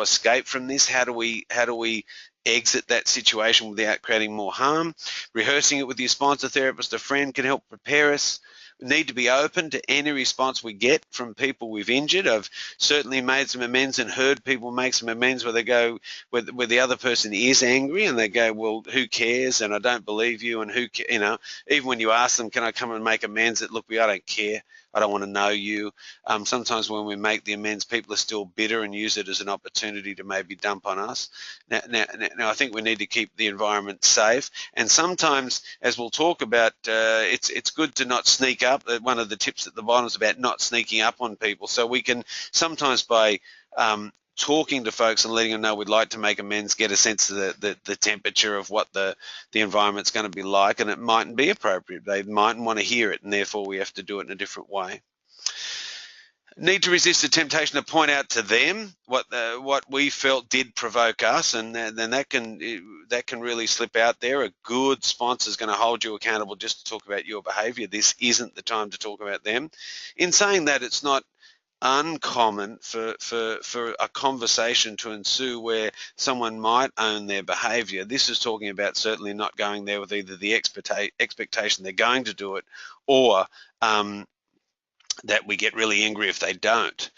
escape from this? How do we exit that situation without creating more harm? Rehearsing it with your sponsor, therapist, or friend can help prepare us. We need to be open to any response we get from people we've injured. I've certainly made some amends and heard people make some amends where they go, where the other person is angry and they go, well, who cares? And I don't believe you. And even when you ask them, can I come and make amends? Look, I don't care. I don't want to know you. Sometimes when we make the amends, people are still bitter and use it as an opportunity to maybe dump on us. Now I think we need to keep the environment safe. And sometimes, as we'll talk about, it's good to not sneak up. One of the tips at the bottom is about not sneaking up on people. So we can sometimes, by talking to folks and letting them know we'd like to make amends, get a sense of the temperature of what the environment's going to be like, and it mightn't be appropriate. They mightn't want to hear it, and therefore we have to do it in a different way. Need to resist the temptation to point out to them what we felt did provoke us, and then that can really slip out there. A good sponsor is going to hold you accountable just to talk about your behaviour. This isn't the time to talk about them. In saying that, it's not uncommon for a conversation to ensue where someone might own their behaviour. This is talking about certainly not going there with either the expectation they're going to do it, or that we get really angry if they don't.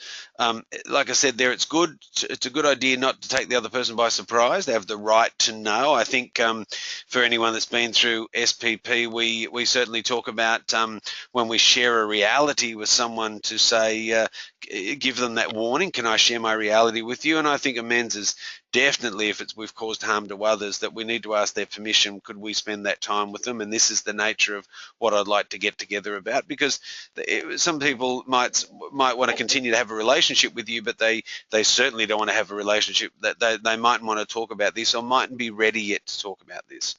Like I said there, it's a good idea not to take the other person by surprise. They have the right to know. I think for anyone that's been through SPP, we certainly talk about when we share a reality with someone, to say, give them that warning, can I share my reality with you? And I think amends is definitely, if we've caused harm to others, that we need to ask their permission. Could we spend that time with them? And this is the nature of what I'd like to get together about, because some people might want to continue to have a relationship with you, but they certainly don't want to have a relationship, that they mightn't want to talk about this, or mightn't be ready yet to talk about this.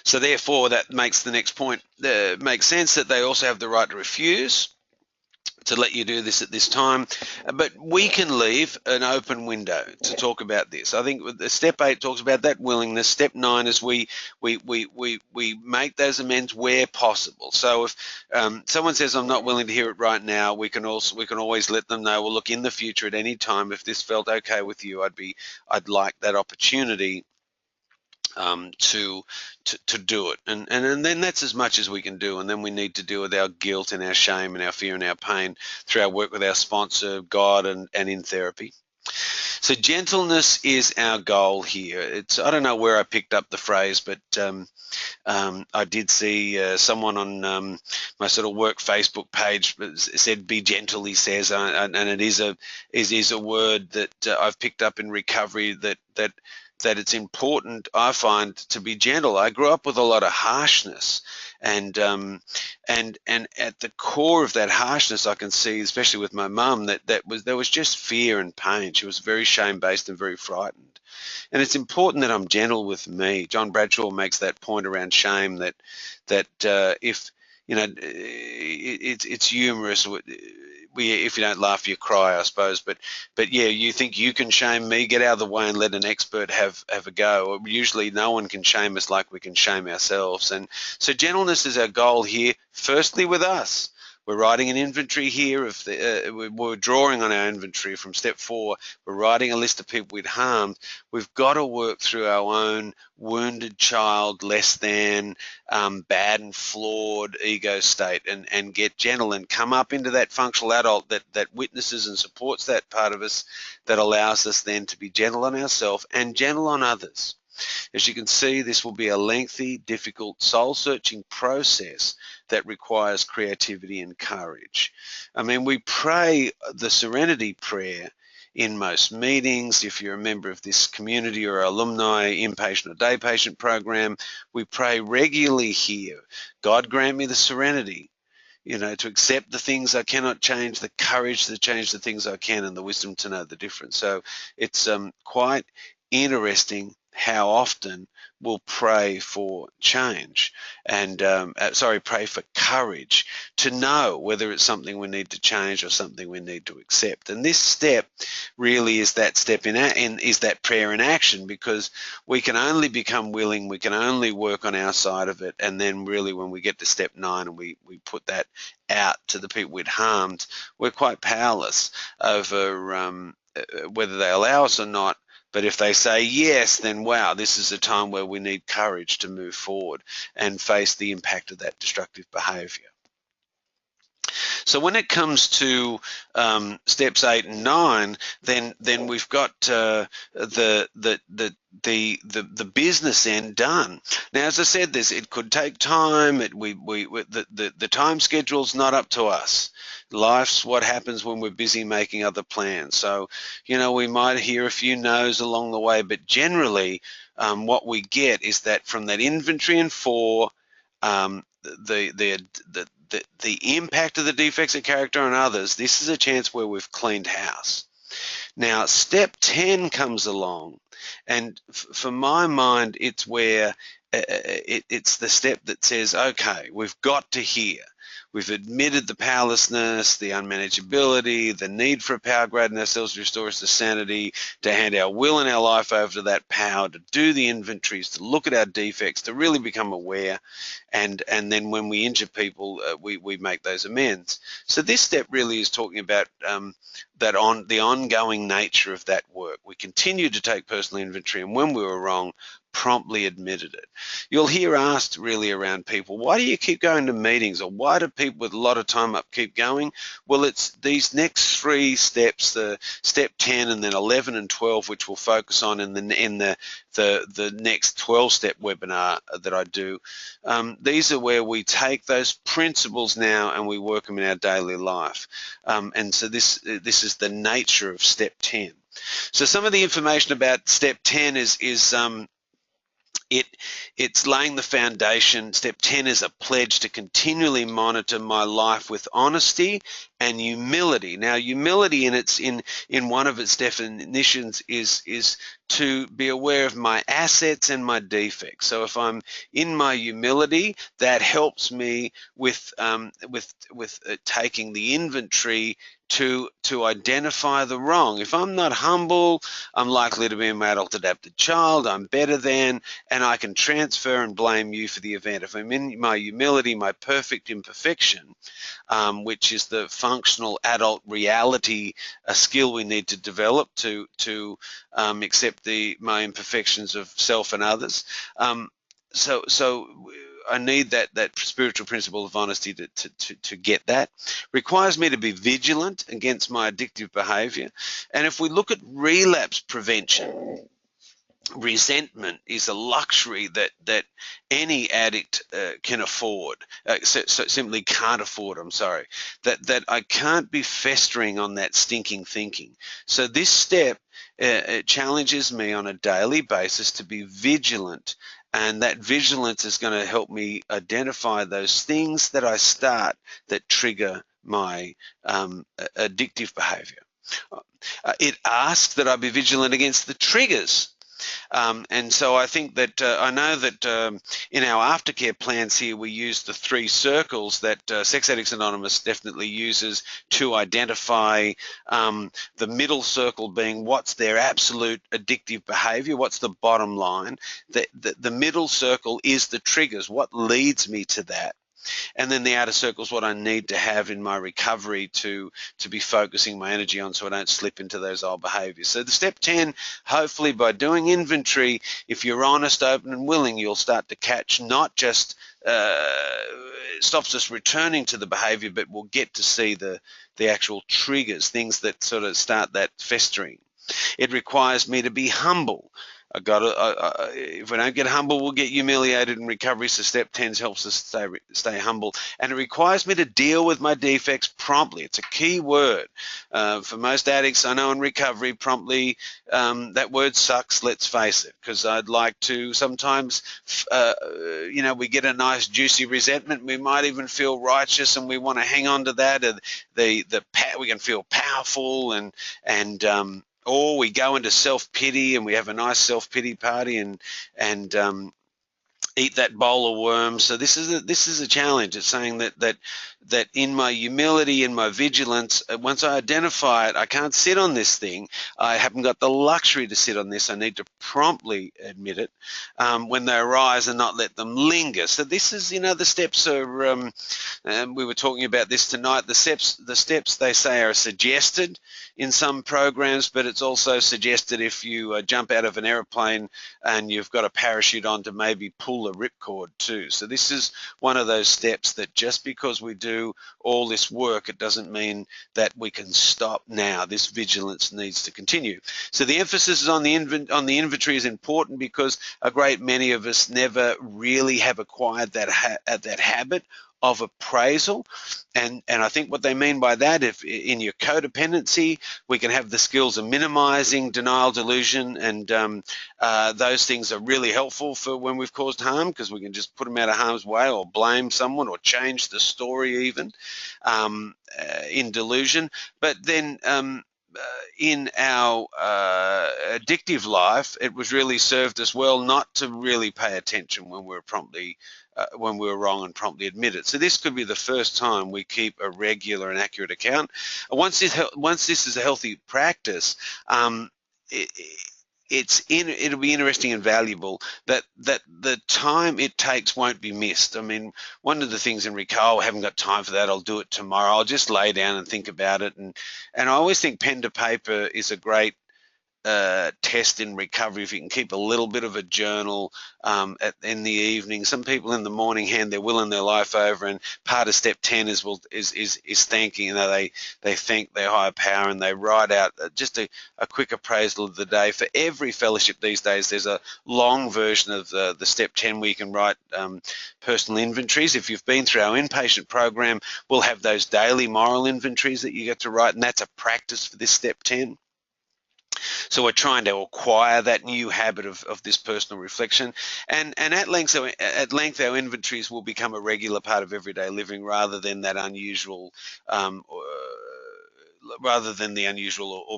So therefore, that makes the next point make sense, that they also have the right to refuse to let you do this at this time, but we can leave an open window to talk about this. I think step 8 talks about that willingness. Step 9 is we make those amends where possible. So if someone says, I'm not willing to hear it right now, we can always let them know, well, look, in the future at any time, if this felt okay with you, I'd like that opportunity to do it, and then that's as much as we can do. And then we need to deal with our guilt and our shame and our fear and our pain through our work with our sponsor, God, and in therapy. So gentleness is our goal here. I don't know where I picked up the phrase, but I did see someone on my sort of work Facebook page said, "Be gentle," he says, and it is a word that I've picked up in recovery, that it's important, I find, to be gentle. I grew up with a lot of harshness, and at the core of that harshness, I can see, especially with my mum, that there was just fear and pain. She was very shame-based and very frightened. And it's important that I'm gentle with me. John Bradshaw makes that point around shame, that if it's humorous. if you don't laugh, you cry, I suppose. But yeah, you think you can shame me? Get out of the way and let an expert have a go. Usually, no one can shame us like we can shame ourselves. And so, gentleness is our goal here. Firstly, with us. We're writing an inventory here of we're drawing on our inventory from step 4. We're writing a list of people we'd harmed. We've got to work through our own wounded child, less than, bad and flawed ego state, and get gentle and come up into that functional adult that witnesses and supports that part of us, that allows us then to be gentle on ourselves and gentle on others. As you can see, this will be a lengthy, difficult, soul-searching process that requires creativity and courage. I mean, we pray the Serenity Prayer in most meetings. If you're a member of this community or alumni inpatient or day patient program, we pray regularly here, God grant me the serenity, to accept the things I cannot change, the courage to change the things I can, and the wisdom to know the difference. So it's quite interesting how often we'll pray for change and pray for courage to know whether it's something we need to change or something we need to accept. And this step really is that step is that prayer in action, because we can only become willing, we can only work on our side of it, and then really when we get to step 9 and we put that out to the people we'd harmed, we're quite powerless over whether they allow us or not. But if they say yes, then wow, this is a time where we need courage to move forward and face the impact of that destructive behaviour. So when it comes to steps 8 and 9, then we've got the business end done. Now, as I said, it could take time. The time schedule's not up to us. Life's what happens when we're busy making other plans. So, we might hear a few no's along the way, but generally, what we get is that from that inventory in 4, the impact of the defects of character on others, this is a chance where we've cleaned house. Now, step 10 comes along, and for my mind, it's where it's the step that says, okay, we've got to hear. We've admitted the powerlessness, the unmanageability, the need for a power greater than ourselves to restore us to sanity, to hand our will and our life over to that power, to do the inventories, to look at our defects, to really become aware, and then when we injure people, we make those amends. So this step really is talking about the ongoing nature of that work. We continue to take personal inventory, and when we were wrong, promptly admitted it. You'll hear asked really around people, why do you keep going to meetings, or why do people with a lot of time up keep going? Well, it's these next 3 steps, the step 10 and then 11 and 12, which we'll focus on in the next 12-step webinar that I do. These are where we take those principles now and we work them in our daily life. And so this is the nature of step 10. So some of the information about step 10 is it's laying the foundation. Step 10 is a pledge to continually monitor my life with honesty and humility. Now, humility in one of its definitions is to be aware of my assets and my defects. So if I'm in my humility, that helps me with taking the inventory to identify the wrong. If I'm not humble, I'm likely to be an adult adapted child. I'm better than, and I can transfer and blame you for the event. If I'm in my humility, my perfect imperfection, which is the functional adult reality, a skill we need to develop to accept my imperfections of self and others. So I need that spiritual principle of honesty to get that. Requires me to be vigilant against my addictive behavior. And if we look at relapse prevention, resentment is a luxury that any addict can afford, so simply can't afford, I'm sorry, that I can't be festering on that stinking thinking. So this step it challenges me on a daily basis to be vigilant, and that vigilance is going to help me identify those things that I start that trigger my addictive behavior. It asks that I be vigilant against the triggers And so I think that I know that in our aftercare plans here, we use the 3 circles that Sex Addicts Anonymous definitely uses to identify the middle circle being what's their absolute addictive behavior, what's the bottom line. The middle circle is the triggers, what leads me to that. And then the outer circle is what I need to have in my recovery to be focusing my energy on so I don't slip into those old behaviors. So the step 10, hopefully by doing inventory, if you're honest, open and willing, you'll start to catch not just stops us returning to the behavior, but we'll get to see the actual triggers, things that sort of start that festering. It requires me to be humble. If we don't get humble, we'll get humiliated in recovery. So step 10 helps us stay humble. And it requires me to deal with my defects promptly. It's a key word. For most addicts I know in recovery, promptly, that word sucks, let's face it, because I'd like to sometimes, we get a nice juicy resentment. We might even feel righteous and we want to hang on to that. We can feel powerful or we go into self-pity and we have a nice self-pity party and eat that bowl of worms. So this is a challenge. It's saying that in my humility and my vigilance, once I identify it, I can't sit on this thing. I haven't got the luxury to sit on this. I need to promptly admit it when they arise and not let them linger. So this is, the steps are, we were talking about this tonight, the steps they say are suggested in some programs, but it's also suggested if you jump out of an airplane and you've got a parachute on to maybe pull a ripcord too. So this is one of those steps that just because we do all this work, it doesn't mean that we can stop now. This vigilance needs to continue. So the emphasis is on the inventory is important because a great many of us never really have acquired that habit of appraisal. And I think what they mean by that, if in your codependency, we can have the skills of minimizing denial, delusion, and those things are really helpful for when we've caused harm, because we can just put them out of harm's way or blame someone or change the story even in delusion. But then in our addictive life, it was really served us well not to really pay attention when we were wrong and promptly admit it. So this could be the first time we keep a regular and accurate account. Once this is a healthy practice, it'll be interesting and valuable that the time it takes won't be missed. I mean, one of the things in recovery, I haven't got time for that, I'll do it tomorrow. I'll just lay down and think about it. And I always think pen to paper is a great test in recovery. If you can keep a little bit of a journal in the evening. Some people in the morning hand their will and their life over, and part of step 10 is thanking. They thank their higher power and they write out just a quick appraisal of the day. For every fellowship these days, there's a long version of the step 10 where you can write personal inventories. If you've been through our inpatient program, we'll have those daily moral inventories that you get to write, and that's a practice for this step 10. So we're trying to acquire that new habit of this personal reflection, and at length our inventories will become a regular part of everyday living rather than that unusual, or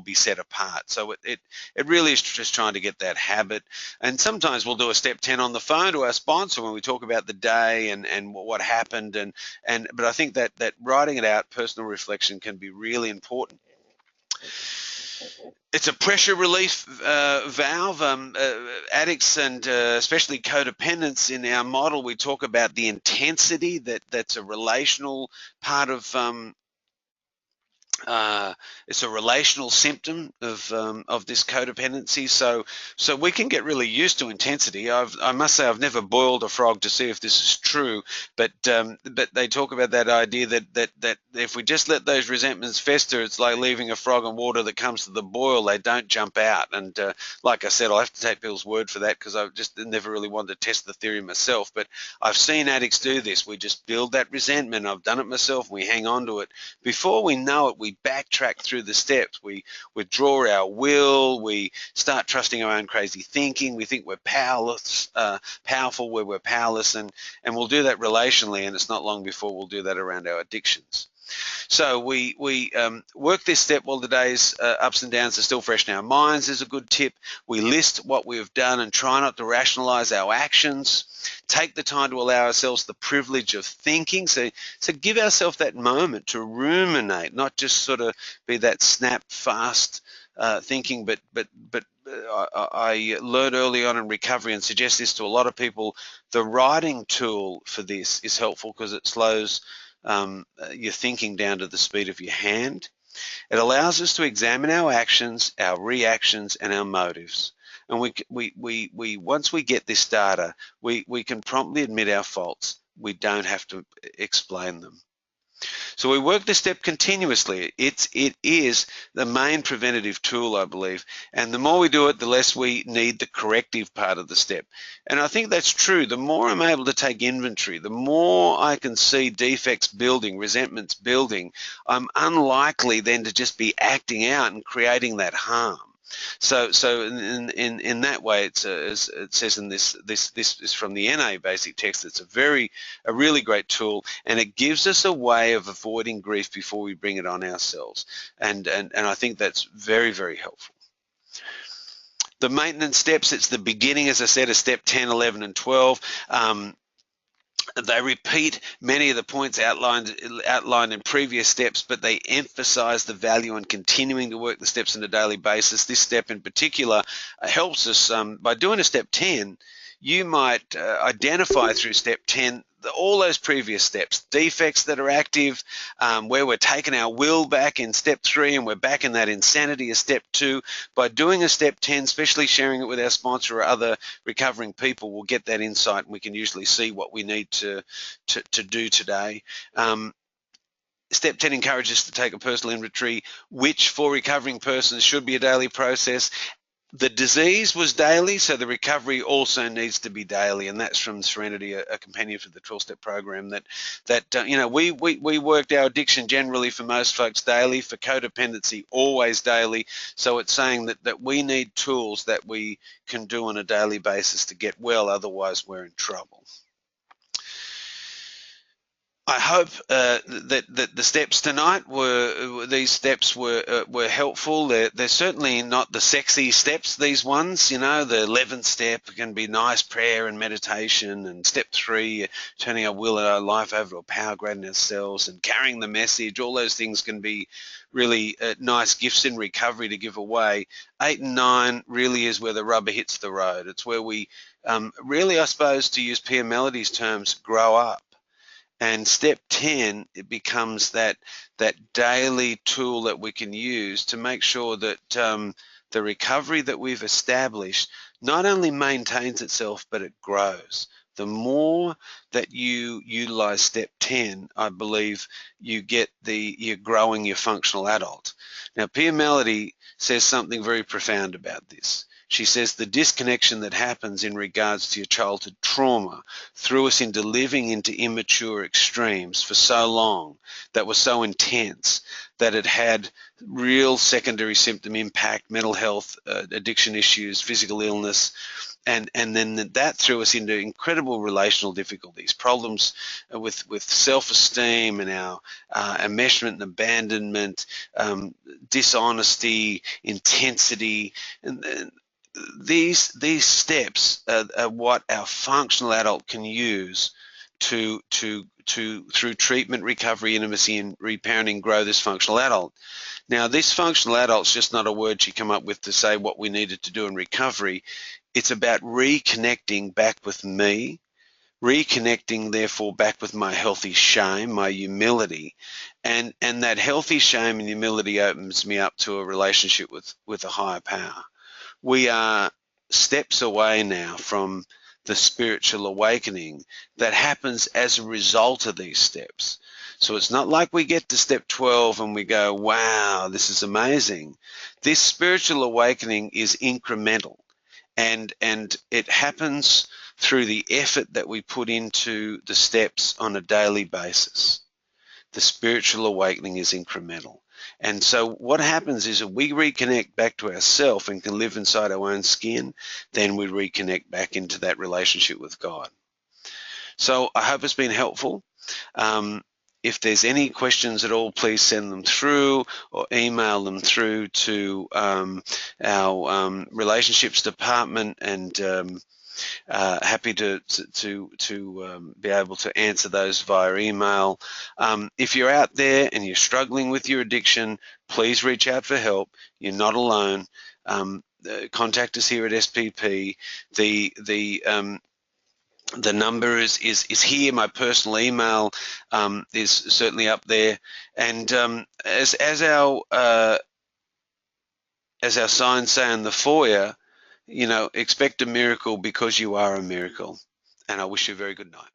be set apart. So it really is just trying to get that habit. And sometimes we'll do a step 10 on the phone to our sponsor when we talk about the day and what happened, but I think that writing it out, personal reflection, can be really important. It's a pressure relief valve. Addicts and especially codependents, in our model, we talk about the intensity that's a relational part of it's a relational symptom of this codependency. So we can get really used to intensity. I must say I've never boiled a frog to see if this is true, but they talk about that idea that if we just let those resentments fester, it's like leaving a frog in water that comes to the boil. They don't jump out. And like I said, I'll have to take Bill's word for that because I've just never really wanted to test the theory myself. But I've seen addicts do this. We just build that resentment. I've done it myself. We hang on to it. Before we know it, we backtrack through the steps. We withdraw our will. We start trusting our own crazy thinking. We think we're powerful where we're powerless, and we'll do that relationally, and it's not long before we'll do that around our addictions. So we work this step while the day's ups and downs are still fresh in our minds is a good tip. We list what we've done and try not to rationalize our actions. Take the time to allow ourselves the privilege of thinking. So give ourselves that moment to ruminate, not just sort of be that snap fast thinking, but I learned early on in recovery and suggest this to a lot of people. The writing tool for this is helpful because it slows your thinking down to the speed of your hand. It allows us to examine our actions, our reactions, and our motives. And we once we get this data, we can promptly admit our faults. We don't have to explain them. So we work this step continuously. It is the main preventative tool, I believe. And the more we do it, the less we need the corrective part of the step. And I think that's true. The more I'm able to take inventory, the more I can see defects building, resentments building, I'm unlikely then to just be acting out and creating that harm. So in that way, it says in this is from the NA basic text. It's a really great tool, and it gives us a way of avoiding grief before we bring it on ourselves, and I think that's very, very helpful. The maintenance steps, it's the beginning, as I said, of step 10, 11, and 12. They repeat many of the points outlined in previous steps, but they emphasize the value in continuing to work the steps on a daily basis. This step in particular helps us by doing a step 10. You might identify through step 10 all those previous steps, defects that are active, where we're taking our will back in step 3 and we're back in that insanity of step 2. By doing a step 10, especially sharing it with our sponsor or other recovering people, we'll get that insight and we can usually see what we need to do today. Step 10 encourages us to take a personal inventory, which for recovering persons should be a daily process. The disease was daily, so the recovery also needs to be daily, and that's from Serenity, a companion for the 12-step program. We worked our addiction generally for most folks daily, for codependency always daily. So it's saying that we need tools that we can do on a daily basis to get well, otherwise we're in trouble. I hope that the steps tonight were helpful. They're certainly not the sexy steps, these ones. You know, the 11th step can be nice prayer and meditation, and step 3, turning our will and our life over to a power greater than ourselves and carrying the message. All those things can be really nice gifts in recovery to give away. 8 and 9 really is where the rubber hits the road. It's where we really, I suppose, to use Pia Melody's terms, grow up. And step 10, it becomes that daily tool that we can use to make sure that the recovery that we've established not only maintains itself, but it grows. The more that you utilize step 10, I believe you're growing your functional adult. Now, Pia Melody says something very profound about this. She says the disconnection that happens in regards to your childhood trauma threw us into living into immature extremes for so long, that was so intense, that it had real secondary symptom impact, mental health, addiction issues, physical illness, and then that threw us into incredible relational difficulties, problems with self-esteem and our enmeshment and abandonment, dishonesty, intensity, and these steps are what our functional adult can use to through treatment, recovery, intimacy, and reparenting, grow this functional adult. Now, this functional adult's just not a word she come up with to say what we needed to do in recovery. It's about reconnecting back with me, reconnecting therefore back with my healthy shame, my humility, and that healthy shame and humility opens me up to a relationship with a higher power. We are steps away now from the spiritual awakening that happens as a result of these steps. So it's not like we get to step 12 and we go, wow, this is amazing. This spiritual awakening is incremental, and it happens through the effort that we put into the steps on a daily basis. The spiritual awakening is incremental. And so what happens is if we reconnect back to ourselves and can live inside our own skin, then we reconnect back into that relationship with God. So I hope it's been helpful. If there's any questions at all, please send them through or email them through to our relationships department, and happy to be able to answer those via email. If you're out there and you're struggling with your addiction, please reach out for help. You're not alone. Contact us here at SPP. The number is here. My personal email is certainly up there, and as our signs say in the foyer, expect a miracle because you are a miracle. And I wish you a very good night.